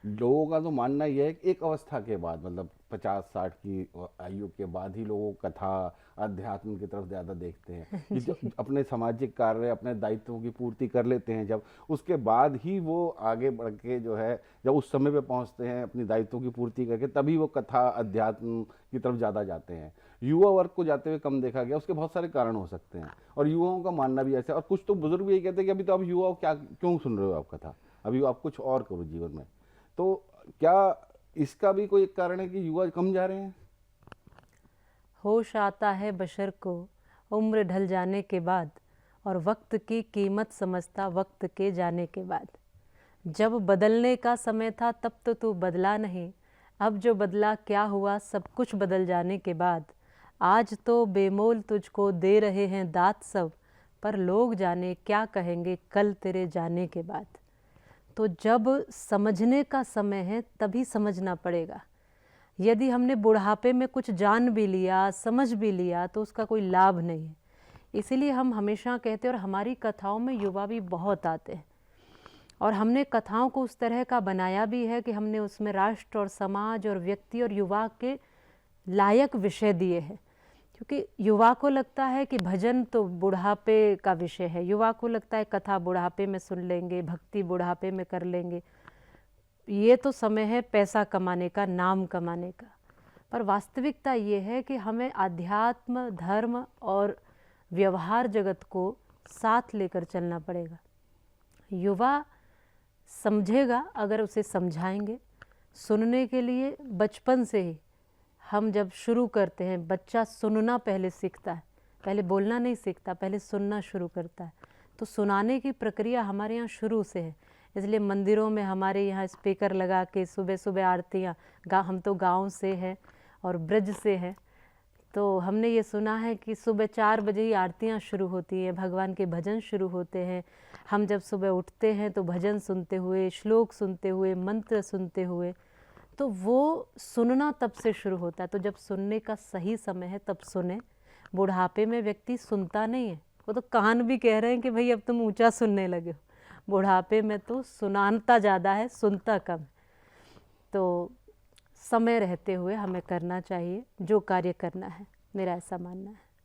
लोगों का तो मानना यह है कि एक अवस्था के बाद, मतलब 50-60 की आयु के बाद ही लोग कथा अध्यात्म की तरफ ज़्यादा देखते हैं, कि जो जी। अपने सामाजिक कार्य, अपने दायित्वों की पूर्ति कर लेते हैं, जब उसके बाद ही वो आगे बढ़ के जो है, जब उस समय पे पहुंचते हैं अपनी दायित्वों की पूर्ति करके, तभी वो कथा अध्यात्म की तरफ ज़्यादा जाते हैं। युवा वर्ग को जाते हुए कम देखा गया। उसके बहुत सारे कारण हो सकते हैं, और युवाओं का मानना भी ऐसा है। और कुछ तो बुजुर्ग भी यही कहते हैं कि अभी तो आप युवा हो, क्या क्यों सुन रहे हो आप कथा, अभी आप कुछ और करो जीवन में। तो क्या इसका भी कोई एक कारण है कि युवा कम जा रहे हैं? होश आता है बशर को उम्र ढल जाने के बाद, और वक्त की कीमत समझता वक्त के जाने के बाद। जब बदलने का समय था तब तो तू बदला नहीं, अब जो बदला क्या हुआ सब कुछ बदल जाने के बाद। आज तो बेमोल तुझको दे रहे हैं दात सब, पर लोग जाने क्या कहेंगे कल तेरे जाने के बाद। तो जब समझने का समय है तभी समझना पड़ेगा। यदि हमने बुढ़ापे में कुछ जान भी लिया, समझ भी लिया, तो उसका कोई लाभ नहीं है। इसीलिए हम हमेशा कहते हैं, और हमारी कथाओं में युवा भी बहुत आते हैं, और हमने कथाओं को उस तरह का बनाया भी है कि हमने उसमें राष्ट्र और समाज और व्यक्ति और युवा के लायक विषय दिए हैं। क्योंकि युवा को लगता है कि भजन तो बुढ़ापे का विषय है, युवा को लगता है कथा बुढ़ापे में सुन लेंगे, भक्ति बुढ़ापे में कर लेंगे, ये तो समय है पैसा कमाने का, नाम कमाने का। पर वास्तविकता ये है कि हमें आध्यात्म, धर्म और व्यवहार जगत को साथ लेकर चलना पड़ेगा। युवा समझेगा अगर उसे समझाएंगे। सुनने के लिए बचपन से ही हम जब शुरू करते हैं, बच्चा सुनना पहले सीखता है, पहले बोलना नहीं सीखता, पहले सुनना शुरू करता है। तो सुनाने की प्रक्रिया हमारे यहाँ शुरू से है। इसलिए मंदिरों में हमारे यहाँ स्पीकर लगा के सुबह सुबह आरतियाँ, हम तो गांव से हैं और ब्रज से हैं, तो हमने ये सुना है कि सुबह 4 बजे ही आरतियाँ शुरू होती हैं, भगवान के भजन शुरू होते हैं। हम जब सुबह उठते हैं तो भजन सुनते हुए, श्लोक सुनते हुए, मंत्र सुनते हुए, तो वो सुनना तब से शुरू होता है। तो जब सुनने का सही समय है तब सुने। बुढ़ापे में व्यक्ति सुनता नहीं है, वो तो कान भी कह रहे हैं कि भाई अब तुम ऊंचा सुनने लगे हो। बुढ़ापे में तो सुनाता ज़्यादा है, सुनता कम है। तो समय रहते हुए हमें करना चाहिए जो कार्य करना है, मेरा ऐसा मानना है।